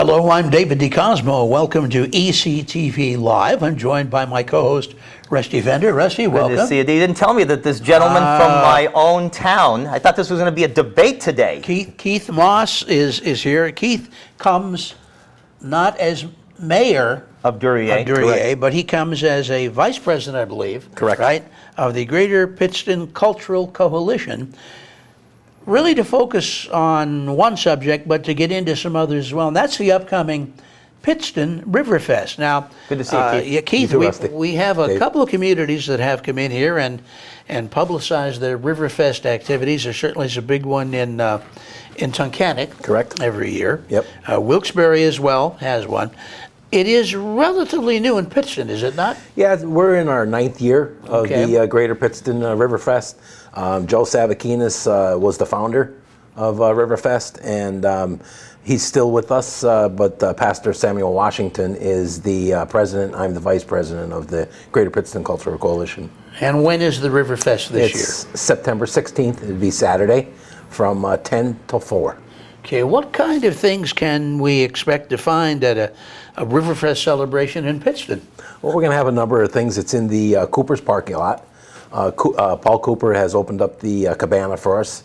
Hello, I'm David DeCosmo. Welcome to ECTV Live. I'm joined by my co-host, Rusty Fender. Rusty, welcome. Good to see you. You didn't tell me that this gentleman from my own town, I thought this was going to be a debate today. Keith Moss is here. Keith comes not as mayor Of Duryea, but he comes as a vice president, I believe. Correct. Right, of the Greater Pittston Cultural Coalition. Really to focus on one subject, but to get into some others as well, and that's the upcoming Pittston Riverfest. Now, good to see you, Keith. Yeah, Keith, You too, we have a Dave. couple of communities that have come in here and publicized their Riverfest activities. There certainly is a big one in Tunkhannock. Correct. Every year. Yep. Wilkes-Barre as well has one. It is relatively new in Pittston, is it not? Yeah, we're in our 9th year of the Greater Pittston Riverfest. Joe Savakinas was the founder of Riverfest, and he's still with us, but Pastor Samuel Washington is the president. I'm the vice president of the Greater Pittston Cultural Coalition. And when is the Riverfest this year? It's September 16th. It'll be Saturday from 10 till 4. Okay, what kind of things can we expect to find at a Riverfest celebration in Pittston? Well, we're going to have a number of things. It's in the Cooper's parking lot. Paul Cooper has opened up the cabana for us,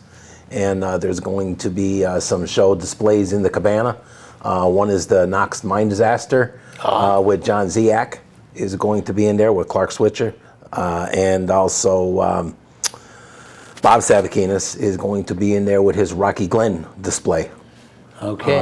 and there's going to be some show displays in the cabana. One is the Knox mine disaster with John Ziak is going to be in there with Clark Switcher, and also Bob Savakinas is going to be in there with his Rocky Glen display. Okay,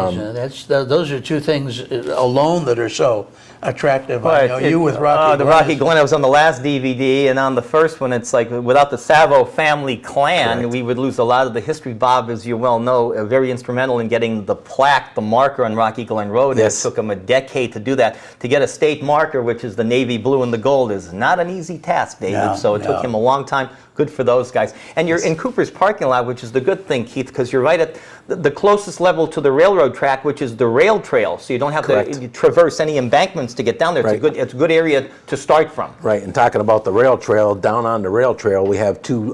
so those are two things alone that are so attractive. I know you with Rocky Glen. The Rocky Glen, I was on the last DVD, and on the first one, it's like without the Savo family clan, Correct. we would lose a lot of the history. Bob, as you well know, very instrumental in getting the plaque, the marker on Rocky Glen Road. Yes. And it took him a decade to do that. To get a state marker, which is the navy blue and the gold, is not an easy task, David. No, so it took him a long time. Good for those guys. And you're in Cooper's parking lot, which is the good thing, Keith, because you're right at the closest level to the railroad track, which is the rail trail. So you don't have to traverse any embankments to get down there. Right. It's a good area to start from. Right, and talking about the rail trail, down on the rail trail, we have two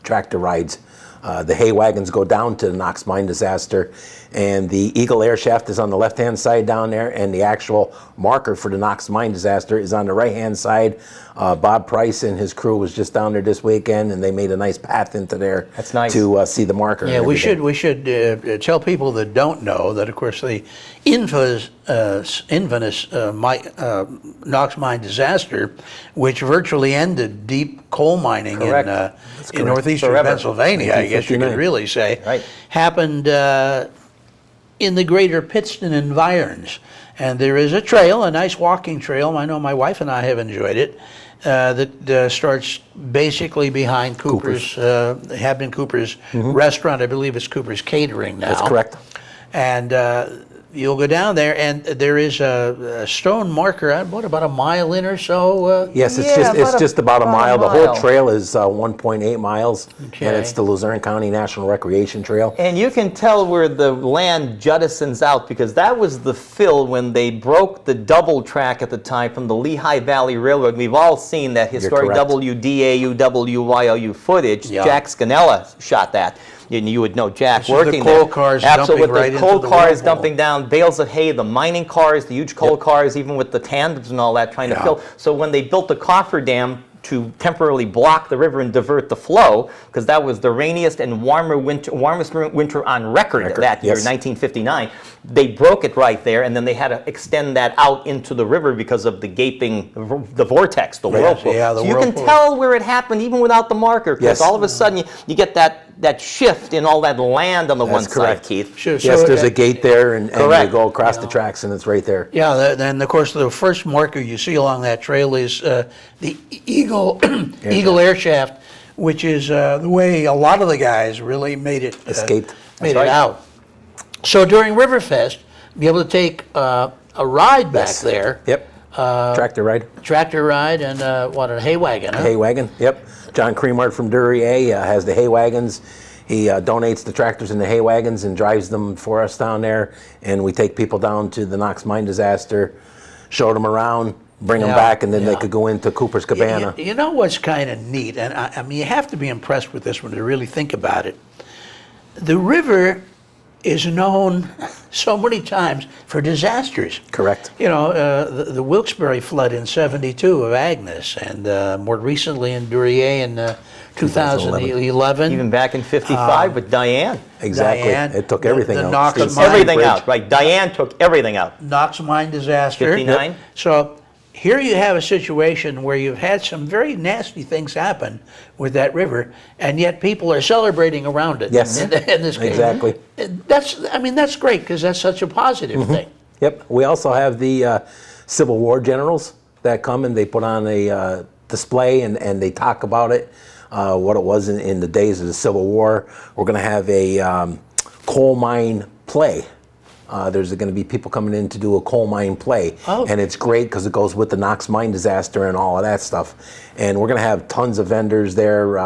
tractor rides. The hay wagons go down to the Knox mine disaster, and the Eagle Air Shaft is on the left-hand side down there, and the actual marker for the Knox mine disaster is on the right-hand side. Bob Price and his crew was just down there this weekend, and they made a nice path into there. That's nice. To see the marker. Yeah, we should tell people that don't know that, of course, the infamous Knox mine disaster, which virtually ended deep coal mining in northeastern Pennsylvania, I guess you could really say, happened in the Greater Pittston environs. And there is a trail, a nice walking trail. I know my wife and I have enjoyed it. That starts basically behind Cooper's restaurant. I believe it's Cooper's Catering now. That's correct. And you'll go down there, and there is a stone marker, about a mile in or so? Yes, it's just about a mile. The whole trail is 1.8 miles, and it's the Luzerne County National Recreation Trail. And you can tell where the land juttisons out, because that was the fill when they broke the double track at the time from the Lehigh Valley Railroad. We've all seen that historic WDAU, WYOU footage. Yeah. Jack Scannella shot that. You would know Jack This is working the coal there. cars Absolutely, dumping right with the coal into the cars whirlpool. dumping down bales of hay, the mining cars, the huge coal cars, even with the tandems and all that trying to fill. So when they built the cofferdam to temporarily block the river and divert the flow, because that was the rainiest and warmest winter on record that year, 1959. They broke it right there, and then they had to extend that out into the river because of the gaping, the vortex, the whirlpool. Yeah, the so you whirlpool. can tell where it happened even without the marker, because all of a sudden you get that shift in all that land on the one side, Keith. Sure, Yes, there's a gate there, and you go across the tracks, and it's right there. Yeah, then of course the first marker you see along that trail is the Eagle Air Shaft, which is the way a lot of the guys really made it it out. So during Riverfest, be able to take a ride back there. Yep. Tractor ride and a hay wagon. Huh? Hay wagon. Yep. John Creamart from Duryea has the hay wagons. He donates the tractors and the hay wagons and drives them for us down there. And we take people down to the Knox mine disaster, show them around, bring them back, and then they could go into Cooper's Cabana. You know what's kind of neat, and I mean, you have to be impressed with this one to really think about it. The river is known so many times for disasters. Correct. You know, the Wilkes-Barre flood in '72 of Agnes, and more recently in Duryea in 2011. Even back in '55 with Diane. Exactly. Diane, it took everything the out. Knox Took Mine Everything Bridge. out, right? Diane took everything out. Knox Mine disaster. 59. So here you have a situation where you've had some very nasty things happen with that river, and yet people are celebrating around it. Yes. In this case. Exactly. That's great, because that's such a positive thing. Yep. We also have the Civil War generals that come and they put on a display and they talk about it, what it was in the days of the Civil War. We're going to have a coal mine play. There's going to be people coming in to do a coal mine play. Oh. And it's great because it goes with the Knox mine disaster and all of that stuff. And we're going to have tons of vendors there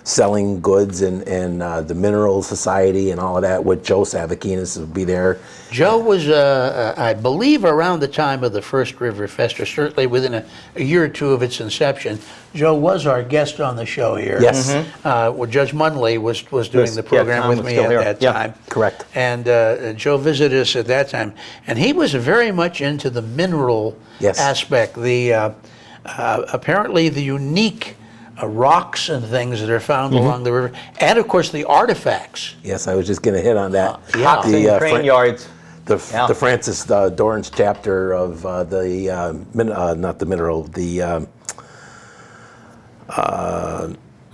selling goods and the Mineral Society and all of that with Joe Savakinis will be there. Joe was, I believe, around the time of the first River Fest, or certainly within a year or two of its inception. Joe was our guest on the show here. Yes. Well, Judge Munley was doing Yes, the program Tom with was me still at here. that Yeah, time. correct. And Joe visited us at that time, and he was very much into the mineral Yes. aspect. The apparently the unique rocks and things that are found along the river, and of course the artifacts. Yes, I was just going to hit on that. Yeah. Hocks and crane yards. Yeah. The Francis Dorrance chapter of not the mineral, the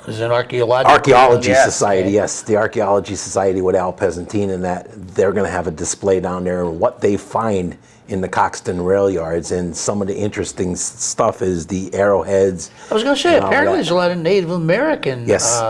There's an archaeological Archaeology Yes. Society, yes, the Archaeology Society with Al Pesentine, and that they're going to have a display down there and what they find in the Coxton rail yards. And some of the interesting stuff is the arrowheads. I was going to say, and all apparently that. there's a lot of Native American Yes.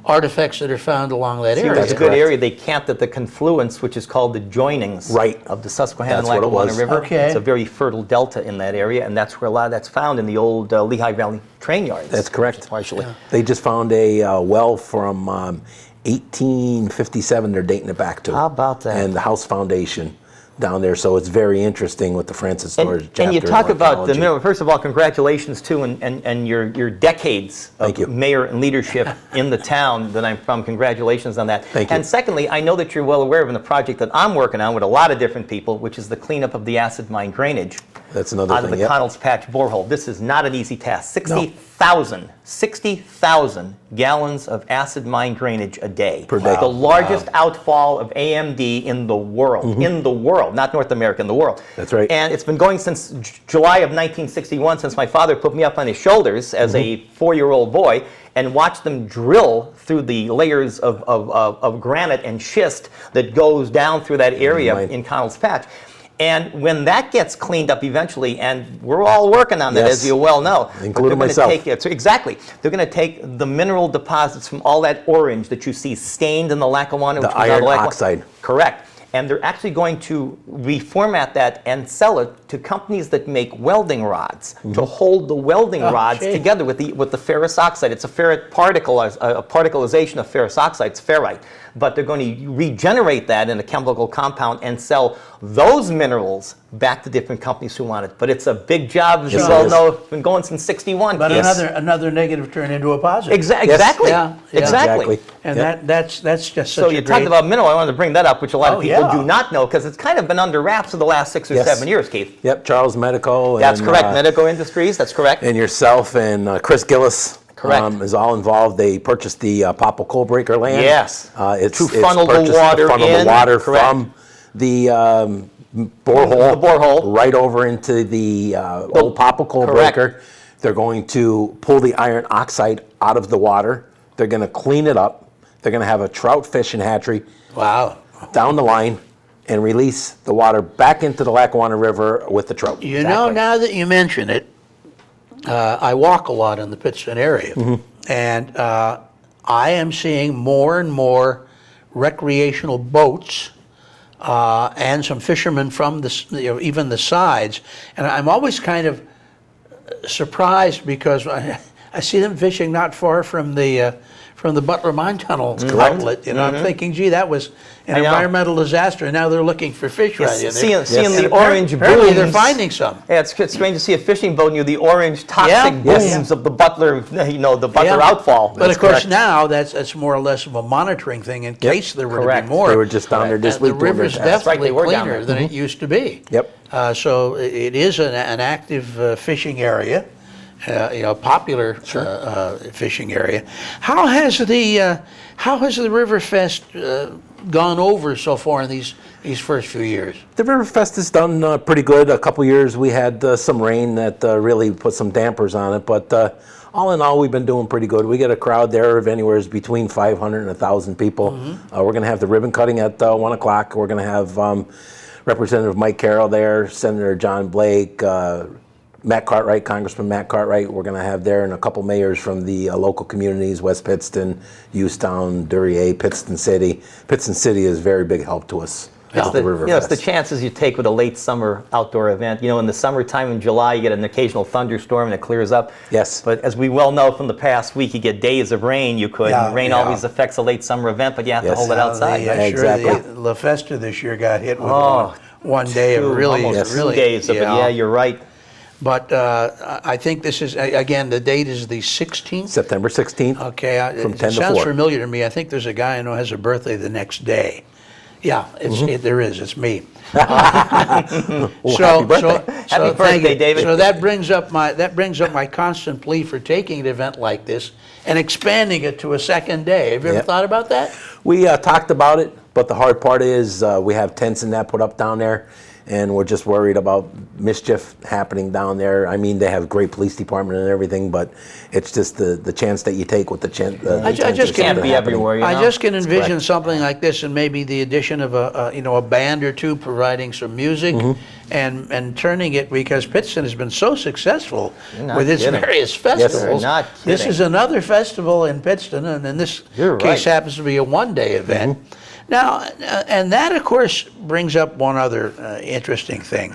artifacts that are found along that See, area. there's a good correct. area. They camped at the confluence, which is called the joinings Right. of the Susquehanna and That's what it Lackawanna was. River. Okay. It's a very fertile delta in that area, and that's where a lot of that's found in the old Lehigh Valley train yards. That's correct. Partially. They just found a well from 1857 they're dating it back to. How about that? And the house foundation down there, so it's very interesting with the Francis Dorrance chapter. And you talk of about the archaeology. mineral. First of all, congratulations too, and your decades of Thank you. mayor and leadership in the town that I'm from. Congratulations on that. Thank you. And secondly, I know that you're well aware of the project that I'm working on with a lot of different people, which is the cleanup of the acid mine drainage That's another out of thing, the yep. Connell's Patch borehole. This is not an easy task. 60,000 gallons of acid mine drainage a day. Per day. The largest outfall of AMD in the world. In the world, not North America, in the world. That's right. And it's been going since July of 1961, since my father put me up on his shoulders as a 4-year-old boy and watched them drill through the layers of granite and schist that goes down through that area Right. in Connell's Patch. And when that gets cleaned up eventually, and we're all working on that, Yes. as you well know. but Including they're gonna myself. Take it, so exactly. They're going to take the mineral deposits from all that orange that you see stained in the Lackawanna. The which comes out of iron Lackawanna. oxide. Correct. And they're actually going to reformat that and sell it to companies that make welding rods to hold the welding rods gee. together with the ferrous oxide. It's a ferrite particle, a particleization of ferrous oxide. It's ferrite. But they're going to regenerate that in a chemical compound and sell those minerals back to different companies who want it. But it's a big job, as Yes, you it well is. know. It's been going since '61. But Yes. another negative turned into a positive. Exactly. Yeah, yeah. Exactly. And Yep. that's just such So a you great... talked about mineral. I wanted to bring that up, which a lot Oh, of people yeah. do not know, because it's kind of been under wraps for the last 6 or Yes. 7 years, Keith. Yep, Charles Medico. That's and, correct. Medico Industries. That's correct. And yourself and Chris Gillis. Correct. Is all involved. They purchased the Popple Coal Breaker land. Yes. It's To funnel the purchased to water funnel in. the water Correct. from the borehole, The borehole. right over into the old Popple Coal Correct. Breaker. They're going to pull the iron oxide out of the water. They're going to clean it up. They're going to have a trout fishing hatchery Wow. down the line and release the water back into the Lackawanna River with the trout. You know, now that you mention it, I walk a lot in the Pittston area, and I am seeing more and more recreational boats and some fishermen from even the sides, and I'm always kind of surprised because I see them fishing not far from the from the Butler Mine Tunnel outlet. You know, I'm thinking, gee, that was an environmental disaster, and now they're looking for fish right in there. Seeing the orange Apparently booms. they're finding some. Yeah, it's strange to see a fishing boat near the orange toxic booms of the Butler, the Butler outfall. But of course now that's more or less of a monitoring thing in case there were to be more. They were just down there this week. The river's definitely cleaner than it used to be. Yep. So it is an active fishing area. Popular fishing area. How has the Riverfest gone over so far in these first few years? The Riverfest has done pretty good. A couple years we had some rain that really put some dampers on it, but all in all, we've been doing pretty good. We get a crowd there of anywhere between 500 and 1,000 people. We're going to have the ribbon cutting at 1 o'clock. We're going to have Representative Mike Carroll there, Senator John Blake, Matt Cartwright, Congressman Matt Cartwright, we're going to have there, and a couple mayors from the local communities, West Pittston, Hughestown, Duryea, Pittston City. Pittston City is a very big help to us. It's the chances you take with a late summer outdoor event. In the summertime in July, you get an occasional thunderstorm and it clears up. Yes. But as we well know from the past week, you get days of rain. Rain always affects a late summer event, but you have to hold it outside. Exactly. La Festa this year got hit with one day of really 2 days of it. Yeah, you're right. But I think this is, again, the date is the 16th? September 16th. Okay. From 10 to 4. It sounds familiar to me. I think there's a guy I know has a birthday the next day. Yeah, there is. It's me. Happy birthday. Happy birthday, David. So that brings up my constant plea for taking an event like this and expanding it to a second day. Have you ever thought about that? We talked about it, but the hard part is we have tents and that put up down there, and we're just worried about mischief happening down there. I mean, they have a great police department and everything, but it's just the chance that you take with the chance. I just can't be everywhere. I just can envision something like this, and maybe the addition of a band or two providing some music, and turning it, because Pittston has been so successful with its various festivals. This is another festival in Pittston, and in this case happens to be a one-day event. Now, and that, of course, brings up one other interesting thing,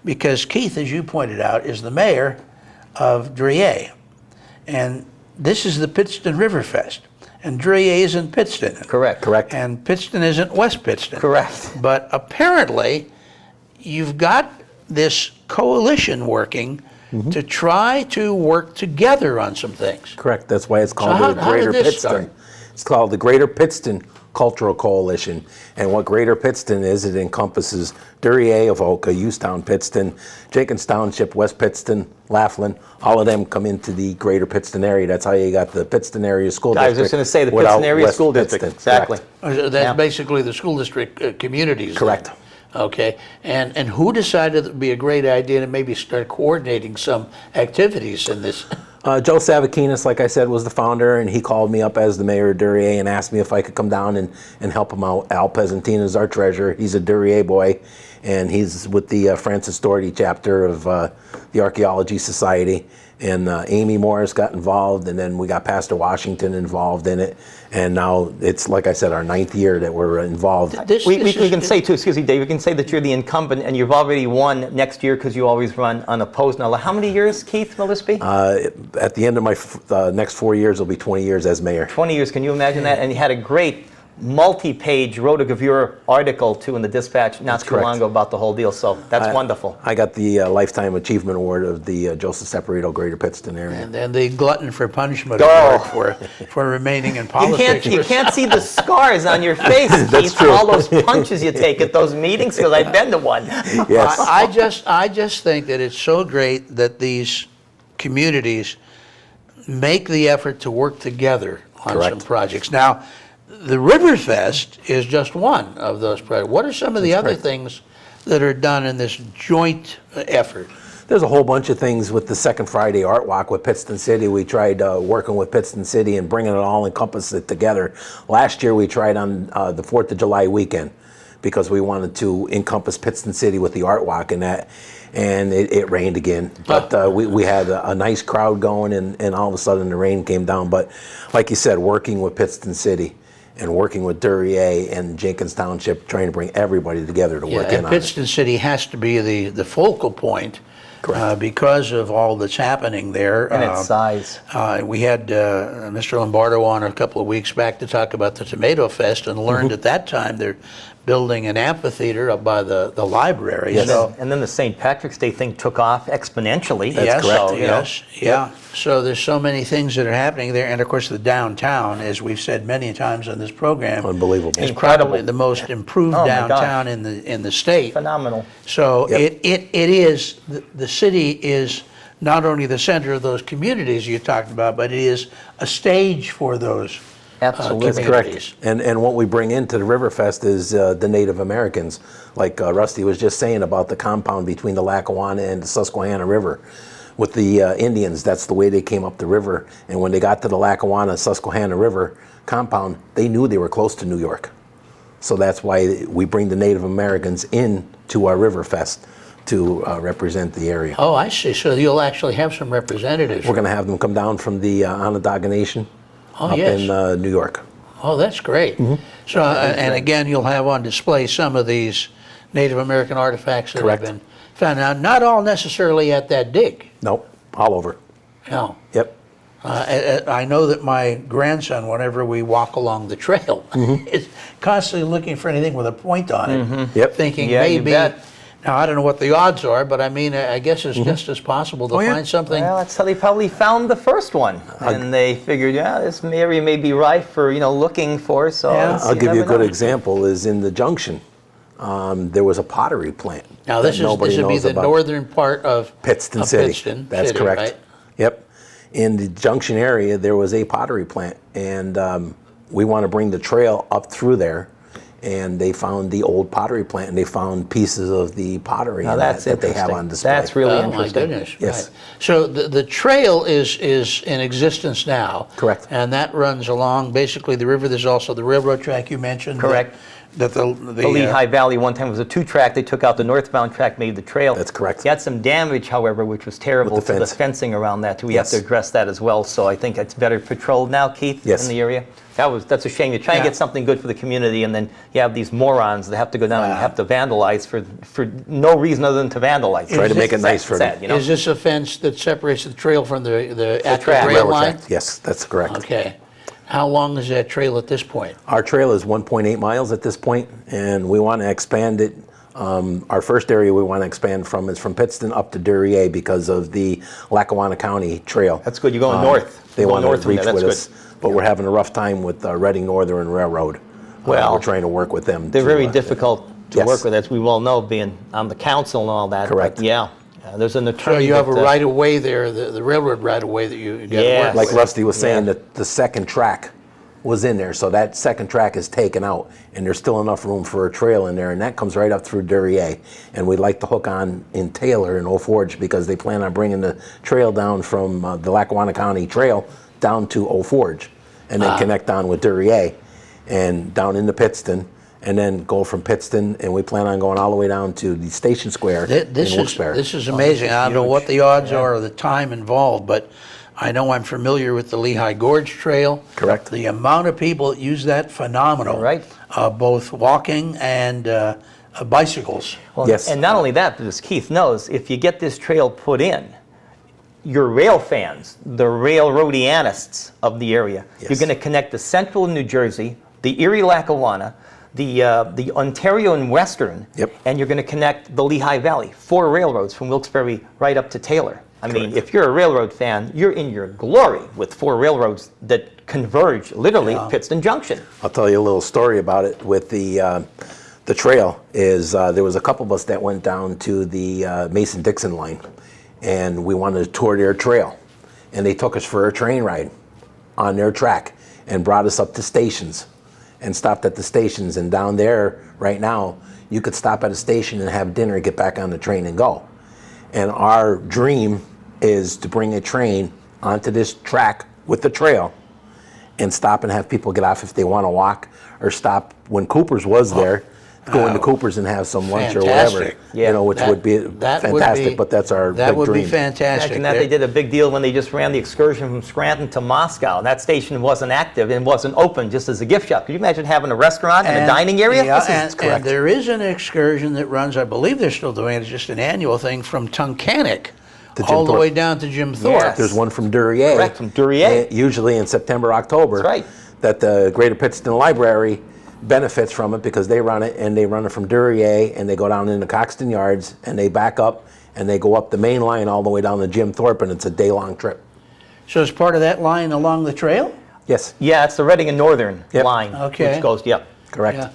because Keith, as you pointed out, is the mayor of Duryea, and this is the Pittston Riverfest, and Duryea isn't Pittston. Correct. And Pittston isn't West Pittston. Correct. But apparently, you've got this coalition working to try to work together on some things. Correct. That's why it's called the Greater Pittston. It's called the Greater Pittston Cultural Coalition. And what Greater Pittston is, it encompasses Duryea, Avoca, Hughestown, Pittston, Jenkins Township, West Pittston, Laughlin. All of them come into the Greater Pittston area. That's how you got the Pittston Area School District. I was just going to say the Pittston Area School District. Exactly. That's basically the school district communities. Correct. Okay, and who decided it would be a great idea to maybe start coordinating some activities in this? Joe Savakinis, like I said, was the founder, and he called me up as the mayor of Duryea and asked me if I could come down and help him out. Al Pesantina is our treasurer. He's a Duryea boy, and he's with the Francis Doherty chapter of the Archaeology Society. And Amy Morris got involved, and then we got Pastor Washington involved in it. And now it's, like I said, our 9th year that we're involved. We can say, too, excuse me, Dave, we can say that you're the incumbent and you've already won next year because you always run unopposed. Now, how many years, Keith, will this be? At the end of my next 4 years, will be 20 years as mayor. 20 years, can you imagine that? And you had a great multi-page rotogravure article too in the Dispatch not too long ago about the whole deal, so that's wonderful. I got the Lifetime Achievement Award of the Joseph Separito Greater Pittston area. And then the Glutton for Punishment Award for remaining in politics. You can't see the scars on your face, Keith, for all those punches you take at those meetings, because I've been to one. Yes. I just think that it's so great that these communities make the effort to work together on some projects. Now, the Riverfest is just one of those projects. What are some of the other things that are done in this joint effort? There's a whole bunch of things with the Second Friday Art Walk with Pittston City. We tried working with Pittston City and bringing it all, encompass it together. Last year we tried on the 4th of July weekend because we wanted to encompass Pittston City with the Art Walk and that. And it rained again. But we had a nice crowd going, and all of a sudden the rain came down. But like you said, working with Pittston City and working with Duryea and Jenkins Township, trying to bring everybody together to work in on it. Pittston City has to be the focal point because of all that's happening there. And its size. We had Mr. Lombardo on a couple of weeks back to talk about the Tomato Fest, and learned at that time they're building an amphitheater up by the library. Yes. So, And then the St. Patrick's Day thing took off exponentially. yes, correct. So, yeah. So there's so many things that are happening there, and of course the downtown, as we've said many times on this program, Unbelievable. is Incredible. probably the most improved Oh, my downtown in the state. Phenomenal. So Yep. it is, the city is not only the center of those communities you talked about, but it is a stage for those Absolutely. That's communities. correct. And what we bring into the Riverfest is the Native Americans, like Rusty was just saying about the compound between the Lackawanna and the Susquehanna River. With the Indians, that's the way they came up the river. And when they got to the Lackawanna Susquehanna River compound, they knew they were close to New York. So that's why we bring the Native Americans in to our Riverfest to represent the area. Oh, I see. So you'll actually have some representatives. We're going to have them come down from the Onondaga Nation up yes. in New York. Oh, that's great. So, and again, you'll have on display some of these Native American artifacts that Correct. have been found. Now, not all necessarily at that dig. Nope, all over. No. Yep. I know that my grandson, whenever we walk along the trail, is constantly looking for anything with a point on it, Yep. thinking Yeah, you maybe. bet. Now, I don't know what the odds are, but I mean, I guess it's just as possible to yeah. find something. Well, that's how they probably found the first one, and they figured, yeah, this area may be ripe for looking for. So Yeah. I'll give you a never good know. example. Is in the Junction, there was a pottery plant. Now, that this nobody would be knows the about. northern part of Pittston of City. Pittston That's City, correct. right? Yep. In the Junction area, there was a pottery plant, and we want to bring the trail up through there. And they found the old pottery plant, and they found pieces of the pottery Now in that's that they have interesting. on display. That's really Oh, interesting. my goodness. Yes. Right. So the trail is in existence now. Correct. And that runs along basically the river. There's also the railroad track you mentioned. Correct. That the Lehigh Valley one time was a 2-track. They took out the northbound track, made the trail. That's correct. It had some damage, however, which was terrible With the to the fence. fencing around that too. We have Yes. to address that as well. So I think it's better patrolled now, Keith, Yes. in the area. That's a shame. You try and Yeah. get something good for the community, and then you have these morons that have to go down and have to vandalize for no reason other than to vandalize. Try to It's make it just nice for them. sad, you know? Is this a fence that separates the trail from the active track. rail Railroad line? track. Yes, that's correct. Okay. How long is that trail at this point? Our trail is 1.8 miles at this point, and we want to expand it. Our first area we want to expand from is from Pittston up to Duryea because of the Lackawanna County Trail. That's good. You're going north. They You're going want north to from reach there. with That's us, but we're having a rough time with Reading Northern Railroad. Well, we're trying to work with them. They're to, very difficult to yes. work with, as we well know, being on the council and all that. Correct. But yeah, there's an So attorney. you have a that, right of way there, the railroad right of way that you got to Yes. work Like with. Rusty was saying, Yeah. that the second track was in there, so that second track is taken out, and there's still enough room for a trail in there, and that comes right up through Duryea. And we'd like to hook on in Taylor and Old Forge because they plan on bringing the trail down from the Lackawanna County Trail down to Old Forge, and then connect on with Duryea and down into Pittston, and then go from Pittston, and we plan on going all the way down to the Station Square in Wilkes-Barre. This is amazing. I don't know what the odds are or the time involved, but I know I'm familiar with the Lehigh Gorge Trail. Correct. The amount of people that use that, phenomenal. Right. Both walking and bicycles. Well, Yes. And not only that, but as Keith knows, if you get this trail put in, your rail fans, the railroadianists of the area, Yes. you're going to connect the central New Jersey, the Erie Lackawanna, the Ontario and Western, Yep. and you're going to connect the Lehigh Valley. 4 railroads from Wilkes-Barre right up to Taylor. I mean, Correct. if you're a railroad fan, you're in your glory with 4 railroads that converge literally at Pittston Junction. I'll tell you a little story about it with the trail. Is there was a couple of us that went down to the Mason-Dixon line, and we wanted to tour their trail, and they took us for a train ride on their track and brought us up to stations and stopped at the stations. And down there right now, you could stop at a station and have dinner, get back on the train and go. And our dream is to bring a train onto this track with the trail and stop and have people get off if they want to walk, or stop when Cooper's was there. go into Cooper's and have some lunch or Fantastic. whatever. Yeah. You know, which would be that would fantastic. be- But that's our That big would dream. be fantastic. Imagine that they did a big deal when they just ran the excursion from Scranton to Moscow. That station wasn't active and wasn't open, just as a gift shop. Could you imagine having a restaurant and a dining area? Yeah, This is correct. and there is an excursion that runs, I believe they're still doing it, it's just an annual thing, from Tunkhannock To Jim all the Thorpe. way down to Jim Thorpe. Yes. There's one from Duryea. Correct, from Duryea. Usually in September, October. That's right. That the Greater Pittston Library benefits from it because they run it, and they run it from Duryea, and they go down into Coxton Yards, and they back up, and they go up the main line all the way down to Jim Thorpe, and it's a day-long trip. So it's part of that line along the trail? Yes, Yeah, it's the Reading and Northern Yep. line, Okay. which goes, yep. correct. Yeah.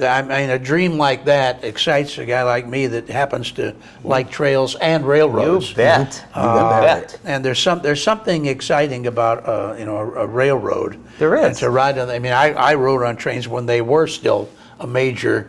I mean, a dream like that excites a guy like me that happens to like trails and You railroads. bet. You got that bet. And there's something exciting about a railroad. There is. And to ride on. I mean, I rode on trains when they were still a major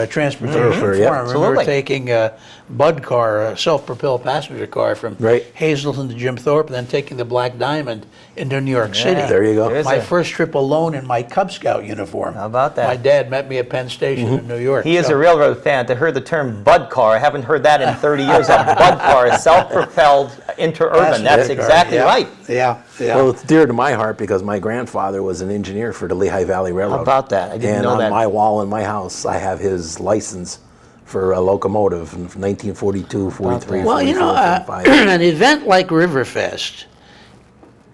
transportation Sure, form. yeah. I remember Absolutely. taking a Bud car, a self-propelled passenger car from Right. Hazleton to Jim Thorpe, and then taking the Black Diamond into New York City. There you go. There's My a- first trip alone in my Cub Scout uniform. How about that? My dad met me at Penn Station in New York. He is so- a railroad fan. To hear the term Bud car, I haven't heard that in 30 years. A Bud car, a self-propelled interurban. That's Passenger car, exactly yeah. right. Yeah, yeah. Well, it's dear to my heart because my grandfather was an engineer for the Lehigh Valley Railroad. How about that? I didn't and know on that. my wall in my house, I have his license for a locomotive from 1942, 43, Well, 44, 45. an event like Riverfest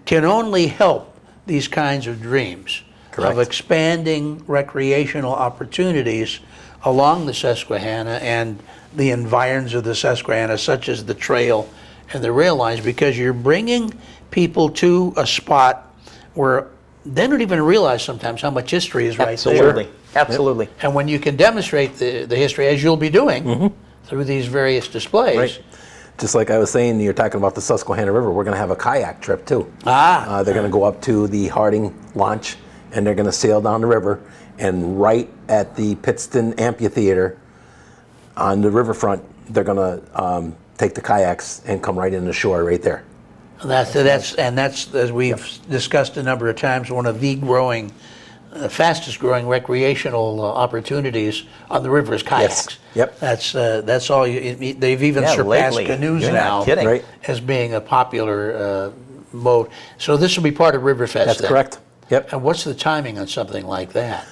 can only help these kinds of dreams Correct. of expanding recreational opportunities along the Susquehanna and the environs of the Susquehanna, such as the trail and the rail lines, because you're bringing people to a spot where they don't even realize sometimes how much history is right Absolutely. there. Absolutely. And when you can demonstrate the history, as you'll be doing through these various displays. Right. Just like I was saying, you're talking about the Susquehanna River. We're going to have a kayak trip too. They're going to go up to the Harding launch, and they're going to sail down the river. And right at the Pittston Amphitheater on the riverfront, they're going to take the kayaks and come right in the shore right there. That's as we've discussed a number of times, one of the fastest growing recreational opportunities on the river is kayaks. Yep. That's all. They've even Yeah, surpassed lately. canoes You're not now kidding. Right. as being a popular mode. So this will be part of Riverfest. That's then. correct. Yep. And what's the timing on something like that?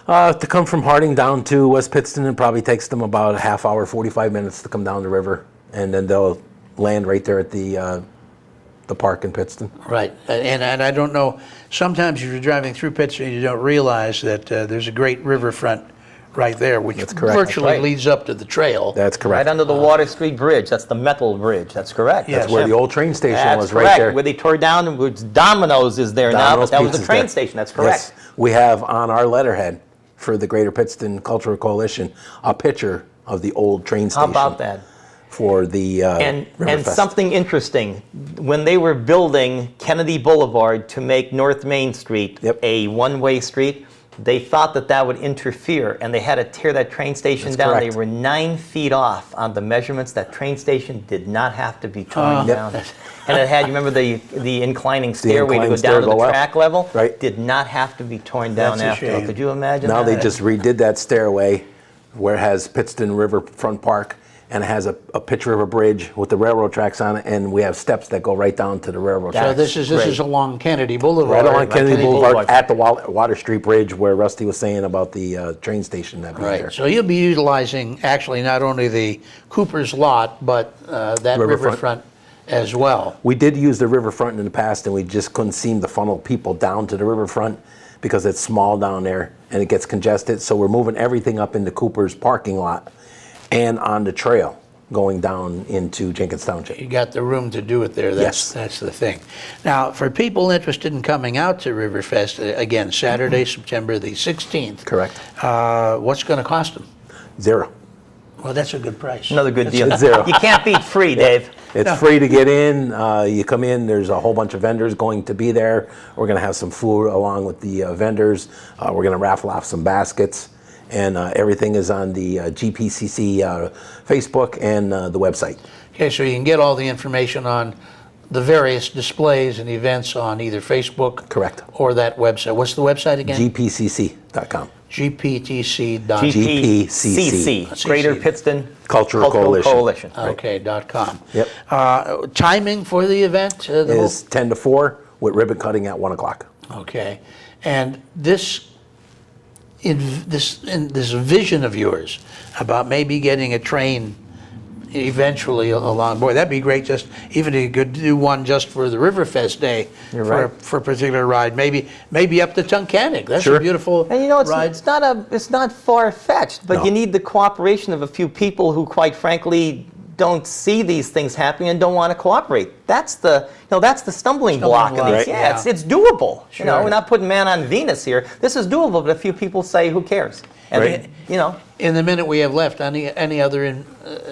To come from Harding down to West Pittston, it probably takes them about a half hour, 45 minutes to come down the river, and then they'll land right there at the park in Pittston. Right, and I don't know, sometimes if you're driving through Pittston, you don't realize that there's a great riverfront right there, which That's correct. virtually That's right. leads up to the trail. That's Right correct. under the Water Street Bridge. That's the metal bridge. That's correct. Yes. That's where the old train station That's was correct. right there. Where they tore down, and which Domino's is there now, Domino's but that was the Pizza's train there. station. That's correct. Yes. We have on our letterhead for the Greater Pittston Cultural Coalition a picture of the old train How station about that? for the And Riverfest. something interesting, when they were building Kennedy Boulevard to make North Main Street Yep. a one-way street, they thought that would interfere, and they had to tear that train station That's down. correct. They were 9 feet off on the measurements. That train station did not have to be torn Yep. down. And it had, you remember the inclining stairway to inclining go stair down to the go up. track level? Right. Did not have to be torn down That's a after. shame. Could you imagine Now that? they just redid that stairway where it has Pittston Riverfront Park, and it has a picture of a bridge with the railroad tracks on it, and we have steps that go right down to the railroad So tracks. this is great. along Kennedy Boulevard. Right along Kennedy Kennedy Boulevard Boulevard. at the Water Street Bridge where Rusty was saying about the train station that being there. Right, so you'll be utilizing actually not only the Cooper's lot, but that Riverfront. riverfront as well. We did use the riverfront in the past, and we just couldn't seem to funnel people down to the riverfront because it's small down there and it gets congested. So we're moving everything up into Cooper's parking lot and on the trail going down into Jenkins Township. You got the room to do it there. Yes. That's the thing. Now, for people interested in coming out to Riverfest, again, Saturday, September the 16th. Correct. What's going to cost them? Zero. Well, that's a good price. Another good deal. It's zero. You can't beat free, Dave. It's free to get in. You come in, there's a whole bunch of vendors going to be there. We're going to have some food along with the vendors. We're going to raffle off some baskets. And everything is on the GPCC Facebook and the website. Okay, so you can get all the information on the various displays and events on either Facebook Correct. or that website. What's the website again? GPCC.com. GPTC. GPCC, Greater Pittston Cultural Coalition. Okay, .com. Yep. Timing for the event? Is 10 to 4 with ribbon cutting at 1 o'clock. Okay, and this vision of yours about maybe getting a train eventually along board, that'd be great. Just even if you could do one just for the Riverfest day for a particular ride, maybe up to Tunkhannock. That's a beautiful and you know, ride. It's not far fetched, but No. you need the cooperation of a few people who, quite frankly, don't see these things happening and don't want to cooperate. That's the stumbling block. block, These. right. It's doable. Sure. You know, we're not putting man on Venus here. This is doable, but a few people say, "Who cares?" And Right. you know, In the minute we have left, any other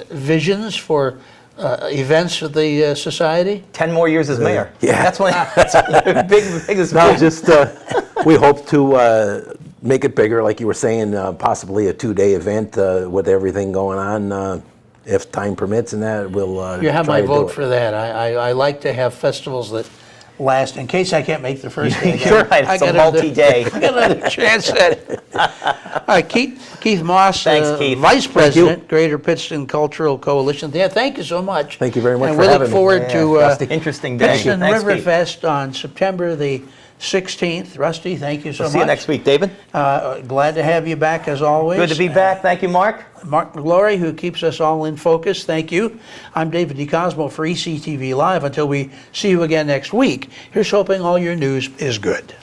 visions for events of the society? 10 more years as mayor. Yeah. That's the biggest. No, just we hope to make it bigger, like you were saying, possibly a 2-day event with everything going on. If time permits, and that we'll. You have try my to do vote it. for that. I like to have festivals that last. In case I can't make the first day, You're right. It's a multi-day. I got another chance at it. All right, Keith Moss, Thanks, Keith. Vice President, Greater Pittston Cultural Coalition. Yeah, thank you so much. Thank you very much and for we having look me. forward to Interesting day. Pittston Thanks, Keith. Riverfest on September the 16th. Rusty, thank you so much. See you next week, David. Glad to have you back as always. Good to be back. Thank you, Mark. Mark McGlory, who keeps us all in focus. Thank you. I'm David DeCosmo for ECTV Live. Until we see you again next week, here's hoping all your news is good.